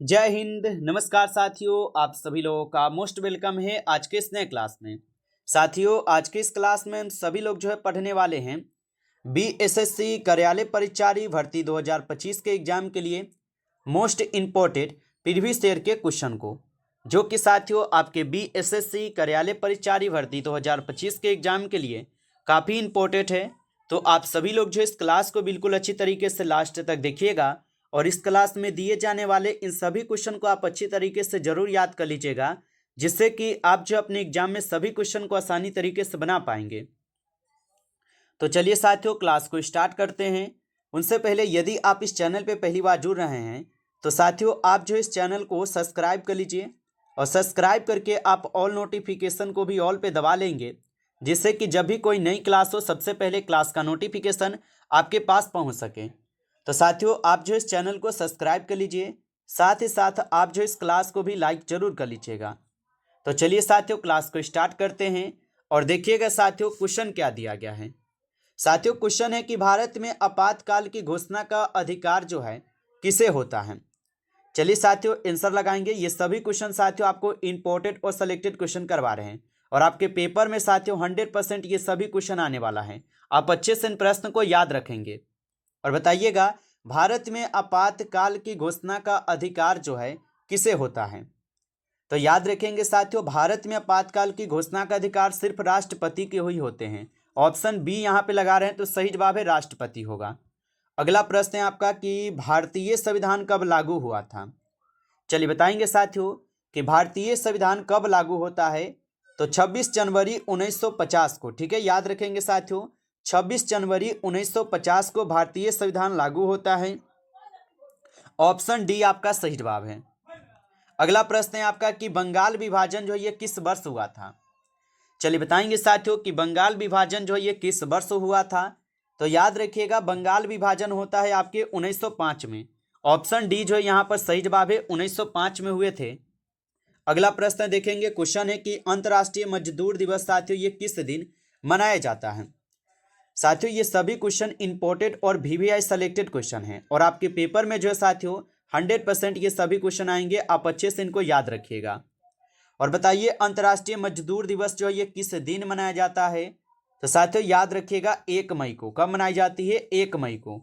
जय हिंद। नमस्कार साथियों, आप सभी लोगों का मोस्ट वेलकम है आज के इस नए क्लास में। साथियों, आज के इस क्लास में हम सभी लोग पढ़ने वाले हैं बीएसएससी कार्यालय परिचारी भर्ती 2025 के एग्जाम के लिए मोस्ट इम्पोर्टेंट प्रीवियस ईयर के क्वेश्चन को, जो कि साथियों आपके बीएसएससी कार्यालय परिचारी भर्ती 2025 के एग्जाम के लिए काफ़ी इम्पोर्टेंट है। तो आप सभी लोग इस क्लास को बिल्कुल अच्छी तरीके से लास्ट तक देखिएगा और इस क्लास में दिए जाने वाले इन सभी क्वेश्चन को आप अच्छी तरीके से जरूर याद कर लीजिएगा, जिससे कि आप अपने एग्जाम में सभी क्वेश्चन को आसानी तरीके से बना पाएंगे। तो चलिए साथियों, क्लास को स्टार्ट करते हैं। उनसे पहले यदि आप इस चैनल पे पहली बार जुड़ रहे हैं तो साथियों आप इस चैनल को सब्सक्राइब कर लीजिए और सब्सक्राइब करके आप ऑल नोटिफिकेशन को भी ऑल पे दबा लेंगे, जिससे कि जब भी कोई नई क्लास हो सबसे पहले क्लास का नोटिफिकेशन आपके पास पहुंच सके। तो साथियों आप इस चैनल को सब्सक्राइब कर लीजिए, साथ ही साथ आप इस क्लास को भी लाइक जरूर कर लीजिएगा। तो चलिए साथियों क्लास को स्टार्ट करते हैं और देखिएगा साथियों क्वेश्चन क्या दिया गया है। साथियों क्वेश्चन है कि भारत में आपातकाल की घोषणा का अधिकार किसे होता है। चलिए साथियों आंसर लगाएंगे। ये सभी क्वेश्चन साथियों आपको इंपॉर्टेंट और सिलेक्टेड क्वेश्चन करवा रहे हैं और आपके पेपर में साथियों 100% ये सभी क्वेश्चन आने वाला है। आप अच्छे से इन प्रश्न को याद रखेंगे और बताइएगा भारत में आपातकाल की घोषणा का अधिकार किसे होता है। तो याद रखेंगे साथियों, भारत में आपातकाल की घोषणा का अधिकार सिर्फ राष्ट्रपति के ही होते हैं। ऑप्शन बी यहाँ पे लगा रहे हैं तो सही जवाब है राष्ट्रपति होगा। अगला प्रश्न है आपका कि भारतीय संविधान कब लागू हुआ था। चलिए बताएंगे साथियों कि भारतीय संविधान कब लागू होता है। तो 26 जनवरी 1950 को, ठीक है, याद रखेंगे साथियों 26 जनवरी 1950 को भारतीय संविधान लागू होता है। ऑप्शन डी आपका सही जवाब है। अगला प्रश्न है आपका कि बंगाल विभाजन ये किस वर्ष हुआ था। चलिए बताएंगे साथियों कि बंगाल विभाजन ये किस वर्ष हुआ था। तो याद रखिएगा बंगाल विभाजन होता है आपके 1905 में। ऑप्शन डी यहाँ पर सही जवाब है, 1905 में हुए थे। अगला प्रश्न देखेंगे, क्वेश्चन है कि अंतर्राष्ट्रीय मजदूर दिवस साथियों ये किस दिन मनाया जाता है। साथियों ये सभी क्वेश्चन इंपॉर्टेंट और वीवीआई सेलेक्टेड क्वेश्चन हैं और आपके पेपर में साथियों 100% ये सभी क्वेश्चन आएंगे। आप अच्छे से इनको याद रखिएगा और बताइए अंतर्राष्ट्रीय मजदूर दिवस ये किस दिन मनाया जाता है। तो साथियों याद रखिएगा 1 मई को। कब मनाई जाती है? 1 मई को।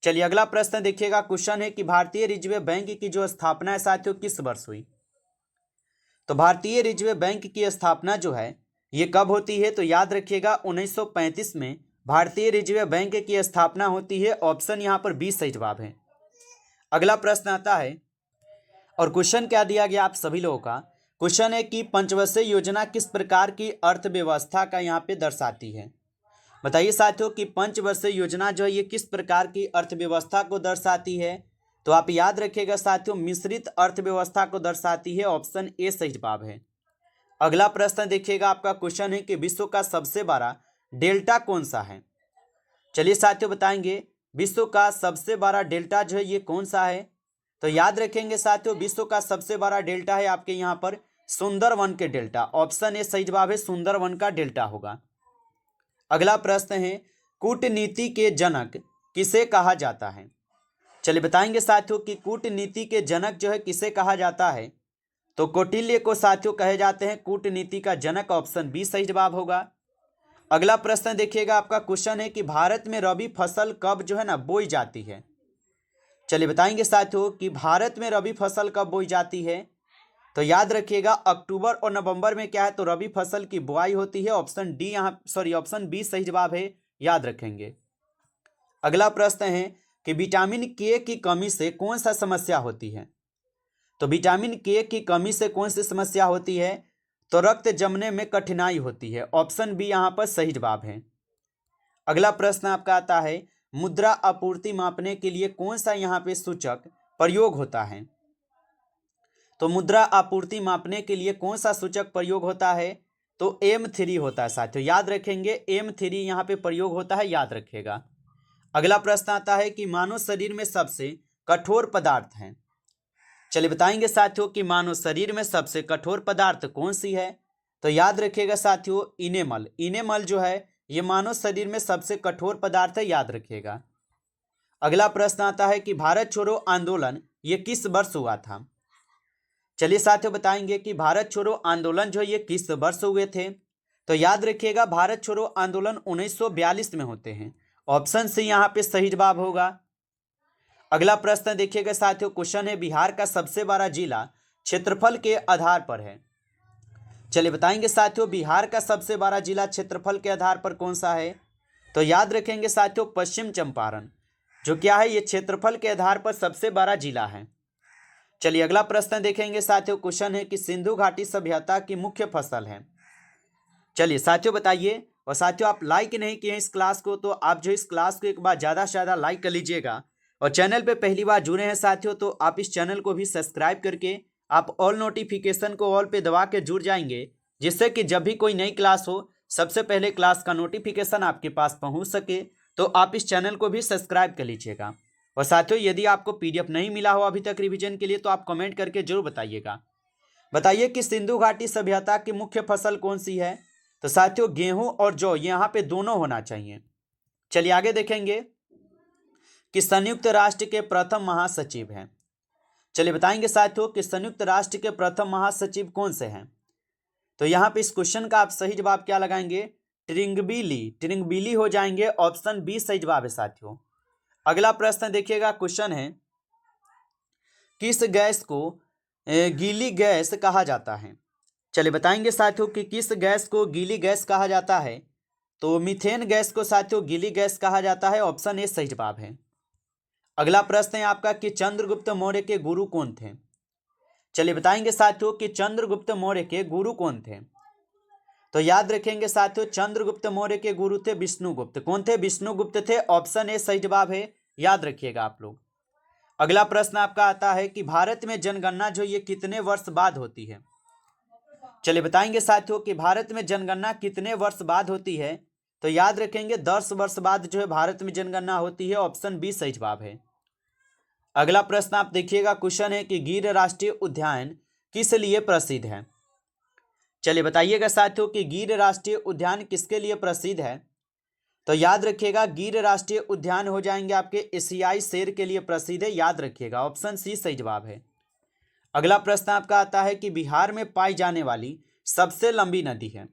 चलिए अगला प्रश्न देखिएगा, क्वेश्चन है कि भारतीय रिजर्व बैंक की स्थापना है साथियों किस वर्ष हुई। तो भारतीय रिजर्व बैंक की स्थापना ये कब होती है। तो याद रखिएगा 1935 में भारतीय रिजर्व बैंक की स्थापना होती है। ऑप्शन यहाँ पर बी सही जवाब है। अगला प्रश्न आता है और क्वेश्चन क्या दिया गया आप सभी लोगों का। क्वेश्चन है कि पंचवर्षीय योजना किस प्रकार की अर्थव्यवस्था का यहाँ पे दर्शाती है। बताइए साथियों कि पंचवर्षीय योजना ये किस प्रकार की अर्थव्यवस्था को दर्शाती है। तो आप याद रखिएगा साथियों मिश्रित अर्थव्यवस्था को दर्शाती है। ऑप्शन ए सही जवाब है। अगला प्रश्न देखिएगा आपका क्वेश्चन है कि विश्व का सबसे बड़ा डेल्टा कौन सा है। चलिए साथियों बताएंगे विश्व का सबसे बड़ा डेल्टा ये कौन सा है। तो याद रखेंगे साथियों विश्व का सबसे बड़ा डेल्टा है आपके यहाँ पर सुंदरवन के डेल्टा। ऑप्शन ए सही जवाब है, सुंदरवन का डेल्टा होगा। अगला प्रश्न है कूटनीति के जनक किसे कहा जाता है। चलिए बताएंगे साथियों कि कूटनीति के जनक किसे कहा जाता है। तो कौटिल्य को साथियों कहे जाते हैं कूटनीति का जनक। ऑप्शन बी सही जवाब होगा। अगला प्रश्न देखिएगा आपका क्वेश्चन है कि भारत में रबी फसल कब बोई जाती है। चलिए बताएंगे साथियों कि भारत में रबी फसल कब बोई जाती है। तो याद रखिएगा अक्टूबर और नवंबर में क्या है तो रबी फसल की बुआई होती है। ऑप्शन डी ऑप्शन बी सही जवाब है, याद रखेंगे। अगला प्रश्न है कि विटामिन के की कमी से कौन सा समस्या होती है। तो विटामिन के की कमी से कौन सी समस्या होती है। तो रक्त जमने में कठिनाई होती है। ऑप्शन बी यहाँ पर सही जवाब है। अगला प्रश्न आपका आता है मुद्रा आपूर्ति मापने के लिए कौन सा यहाँ पे सूचक प्रयोग होता है। तो मुद्रा आपूर्ति मापने के लिए कौन सा सूचक प्रयोग होता है। तो M3 होता है साथियों, याद रखेंगे M3 यहाँ पे प्रयोग होता है, याद रखिएगा। अगला प्रश्न आता है कि मानव शरीर में सबसे कठोर पदार्थ है। चलिए बताएंगे साथियों कि मानव शरीर में सबसे कठोर पदार्थ कौन सी है। तो याद रखिएगा साथियों इनेमल। इनेमल ये मानव शरीर में सबसे कठोर पदार्थ है, याद रखिएगा। अगला प्रश्न आता है कि भारत छोड़ो आंदोलन ये किस वर्ष हुआ था? चलिए साथियों बताएंगे कि भारत छोड़ो आंदोलन जो है ये किस वर्ष हुए थे। तो याद रखिएगा भारत छोड़ो आंदोलन 1942 में होते हैं। ऑप्शन सी यहाँ पे सही जवाब होगा। अगला प्रश्न देखिएगा साथियों, क्वेश्चन है बिहार का सबसे बड़ा जिला क्षेत्रफल के आधार पर है। चलिए बताएंगे साथियों बिहार का सबसे बड़ा जिला क्षेत्रफल के आधार पर कौन सा है? तो याद रखेंगे साथियों पश्चिम चंपारण, जो क्या है ये क्षेत्रफल के आधार पर सबसे बड़ा जिला है। चलिए अगला प्रश्न देखेंगे साथियों, क्वेश्चन है कि सिंधु घाटी सभ्यता की मुख्य फसल है। चलिए साथियों बताइए, और साथियों आप लाइक नहीं किए इस क्लास को तो आप जो इस क्लास को एक बार ज़्यादा से ज़्यादा लाइक कर लीजिएगा, और चैनल पे पहली बार जुड़े हैं साथियों तो आप इस चैनल को भी सब्सक्राइब करके आप ऑल नोटिफिकेशन को ऑल पे दबा के जुड़ जाएंगे, जिससे कि जब भी कोई नई क्लास हो सबसे पहले क्लास का नोटिफिकेशन आपके पास पहुंच सके। तो आप इस चैनल को भी सब्सक्राइब कर लीजिएगा। और साथियों यदि आपको पीडीएफ नहीं मिला हो अभी तक रिवीजन के लिए तो आप कमेंट करके जरूर बताइएगा। बताइए कि सिंधु घाटी सभ्यता की मुख्य फसल कौन सी है? तो साथियों गेहूं और जौ यहाँ पे दोनों होना चाहिए। चलिए आगे देखेंगे कि संयुक्त राष्ट्र के प्रथम महासचिव हैं। चलिए बताएंगे साथियों कि संयुक्त राष्ट्र के प्रथम महासचिव कौन से हैं? तो यहाँ पे इस क्वेश्चन का आप सही जवाब क्या लगाएंगे? ट्रिंगबिली हो जाएंगे। ऑप्शन बी सही जवाब है साथियों। अगला प्रश्न देखिएगा, क्वेश्चन है किस गैस को गीली गैस कहा जाता है? चलिए बताएंगे साथियों कि किस गैस को गीली गैस कहा जाता है। तो मीथेन गैस को साथियों गीली गैस कहा जाता है। ऑप्शन ए सही जवाब है। अगला प्रश्न है आपका कि चंद्रगुप्त मौर्य के गुरु कौन थे? चलिए बताएंगे साथियों कि चंद्रगुप्त मौर्य के गुरु कौन थे। तो याद रखेंगे साथियों चंद्रगुप्त मौर्य के गुरु थे विष्णुगुप्त। कौन थे? विष्णुगुप्त थे। ऑप्शन ए सही जवाब है, याद रखिएगा आप लोग। अगला प्रश्न आपका आता है कि भारत में जनगणना जो ये कितने वर्ष बाद होती है? चलिए बताएंगे साथियों कि भारत में जनगणना कितने वर्ष बाद होती है। तो याद रखेंगे 10 वर्ष बाद जो है भारत में जनगणना होती है। ऑप्शन बी सही जवाब है। अगला प्रश्न आप देखिएगा, क्वेश्चन है कि गिर राष्ट्रीय उद्यान किस लिए प्रसिद्ध है? चलिए बताइएगा साथियों कि गिर राष्ट्रीय उद्यान किसके लिए प्रसिद्ध है। तो याद रखिएगा गिर राष्ट्रीय उद्यान हो जाएंगे आपके एशियाई शेर के लिए प्रसिद्ध है। याद रखिएगा ऑप्शन सी सही जवाब है। अगला प्रश्न आपका आता है कि बिहार में पाई जाने वाली सबसे लंबी नदी है।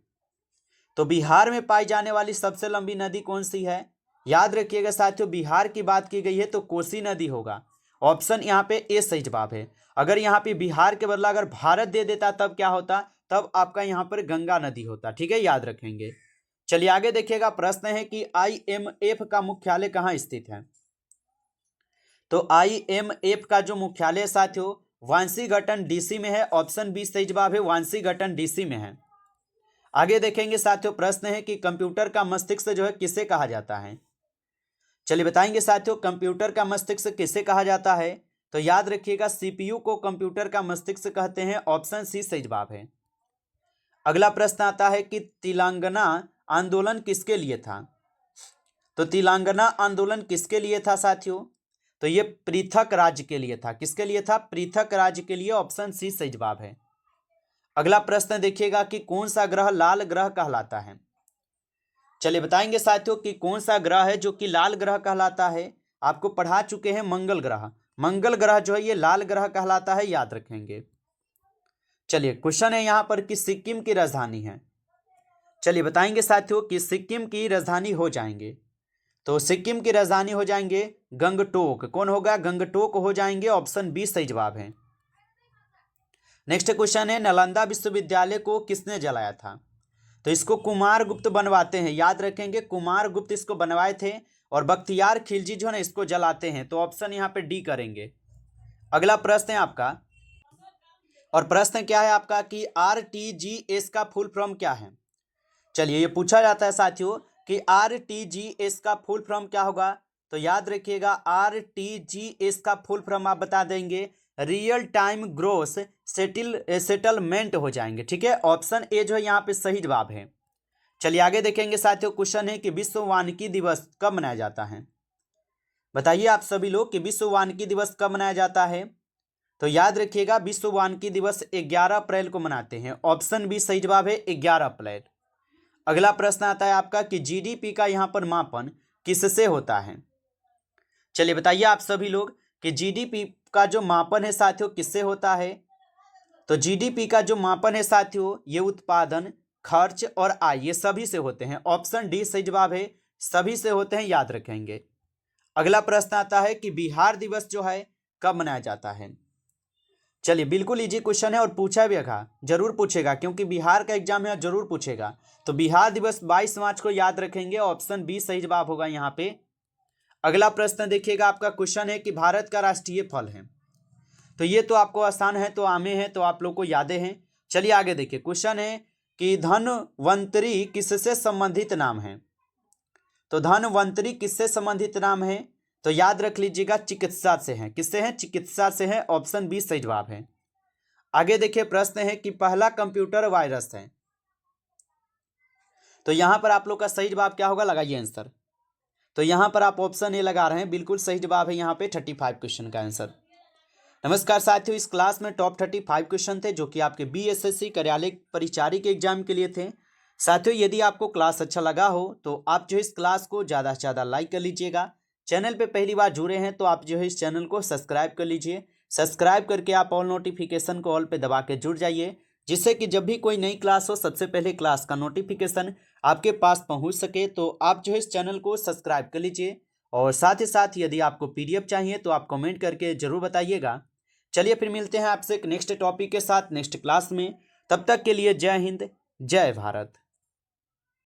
तो बिहार में पाई जाने वाली सबसे लंबी नदी कौन सी है? याद रखिएगा साथियों बिहार की बात की गई है तो कोसी नदी होगा। ऑप्शन यहाँ पे ए सही जवाब है। अगर यहाँ पे बिहार के बदला अगर भारत दे देता तब क्या होता? तब आपका यहाँ पर गंगा नदी होता। ठीक है, याद रखेंगे। चलिए आगे देखिएगा, प्रश्न है कि IMF का मुख्यालय कहाँ स्थित है? तो IMF का जो मुख्यालय साथियों वाशिंगटन डीसी में है। ऑप्शन बी सही जवाब है, वाशिंगटन डीसी में है। आगे देखेंगे साथियों, प्रश्न है कि कंप्यूटर का मस्तिष्क जो है किसे कहा जाता है? चलिए बताएंगे साथियों कंप्यूटर का मस्तिष्क किसे कहा जाता है। तो याद रखिएगा CPU को कंप्यूटर का मस्तिष्क कहते हैं। ऑप्शन सी सही जवाब है। अगला प्रश्न आता है कि तेलंगाना आंदोलन किसके लिए था? तो तेलंगाना आंदोलन किसके लिए था साथियों? तो ये पृथक राज्य के लिए था। किसके लिए था? पृथक राज्य के लिए। ऑप्शन सी सही जवाब है। अगला प्रश्न देखिएगा कि कौन सा ग्रह लाल ग्रह कहलाता है? चलिए बताएंगे साथियों कि कौन सा ग्रह है जो कि लाल ग्रह कहलाता है। आपको पढ़ा चुके हैं मंगल ग्रह। मंगल ग्रह जो है ये लाल ग्रह कहलाता है, याद रखेंगे। चलिए क्वेश्चन है यहाँ पर कि सिक्किम की राजधानी है। चलिए बताएंगे साथियों कि सिक्किम की राजधानी हो जाएंगे। तो सिक्किम की राजधानी हो जाएंगे गंगटोक। कौन होगा? गंगटोक हो जाएंगे। ऑप्शन बी सही जवाब है। नेक्स्ट क्वेश्चन है नालंदा विश्वविद्यालय को किसने जलाया था? तो इसको कुमार गुप्त बनवाते हैं। याद रखेंगे कुमार गुप्त इसको बनवाए थे, और बख्तियार खिलजी जो है ना इसको जलाते हैं। तो ऑप्शन यहाँ पे डी करेंगे। अगला प्रश्न है आपका, और प्रश्न क्या है आपका कि RTGS का फुल फॉर्म क्या है? चलिए ये पूछा जाता है साथियों कि RTGS का फुल फॉर्म क्या होगा। तो याद रखिएगा RTGS का फुल फॉर्म आप बता देंगे रियल टाइम ग्रोस सेटलमेंट हो जाएंगे। ठीक है, ऑप्शन ए जो है यहाँ पे सही जवाब है। चलिए आगे देखेंगे साथियों, क्वेश्चन है कि विश्व वानिकी दिवस कब मनाया जाता है? बताइए आप सभी लोग कि विश्व वानिकी दिवस कब मनाया जाता है। तो याद रखिएगा विश्व वानिकी दिवस 11 अप्रैल को मनाते हैं। ऑप्शन बी सही जवाब है, 11 अप्रैल। अगला प्रश्न आता है आपका कि GDP का यहाँ पर मापन किससे होता है? चलिए बताइए आप सभी लोग कि GDP का जो मापन है साथियों किससे होता है? तो जीडीपी का जो मापन है साथियों ये उत्पादन, खर्च और आय ये सभी से होते हैं। ऑप्शन डी सही जवाब है, सभी से होते हैं, याद रखेंगे। अगला प्रश्न आता है कि बिहार दिवस जो है कब मनाया जाता है? चलिए, बिल्कुल इजी क्वेश्चन है और पूछा भी होगा, जरूर पूछेगा, क्योंकि बिहार का एग्जाम है और जरूर पूछेगा। तो बिहार दिवस 22 मार्च को याद रखेंगे, ऑप्शन बी सही जवाब होगा यहाँ पे। अगला प्रश्न देखिएगा, आपका क्वेश्चन है कि भारत का राष्ट्रीय फल है। तो ये तो आपको आसान है, तो आमे है, तो आप लोग को यादें हैं। चलिए आगे देखिए, क्वेश्चन है कि धनवंतरी किससे संबंधित नाम है? तो धनवंतरी किससे संबंधित नाम है? तो याद रख लीजिएगा, चिकित्सा से है। किससे है? चिकित्सा से है, ऑप्शन बी सही जवाब है। आगे देखिए, प्रश्न है कि पहला कंप्यूटर वायरस है। तो यहां पर आप लोग का सही जवाब क्या होगा, लगाइए आंसर। तो यहां पर आप ऑप्शन ए लगा रहे हैं, बिल्कुल सही जवाब है यहाँ पे 35 क्वेश्चन का आंसर। नमस्कार साथियों, इस क्लास में टॉप 35 क्वेश्चन थे जो कि आपके बीएसएससी कार्यालय परिचारी के एग्जाम के लिए थे। साथियों, यदि आपको क्लास अच्छा लगा हो तो आप जो इस क्लास को ज़्यादा से ज़्यादा लाइक कर लीजिएगा। चैनल पे पहली बार जुड़े हैं तो आप जो है इस चैनल को सब्सक्राइब कर लीजिए। सब्सक्राइब करके आप ऑल नोटिफिकेशन को ऑल पे दबा के जुड़ जाइए, जिससे कि जब भी कोई नई क्लास हो सबसे पहले क्लास का नोटिफिकेशन आपके पास पहुंच सके। तो आप जो है इस चैनल को सब्सक्राइब कर लीजिए, और साथ ही साथ यदि आपको पीडीएफ चाहिए तो आप कमेंट करके जरूर बताइएगा। चलिए फिर मिलते हैं आपसे एक नेक्स्ट टॉपिक के साथ नेक्स्ट क्लास में। तब तक के लिए जय हिंद, जय भारत।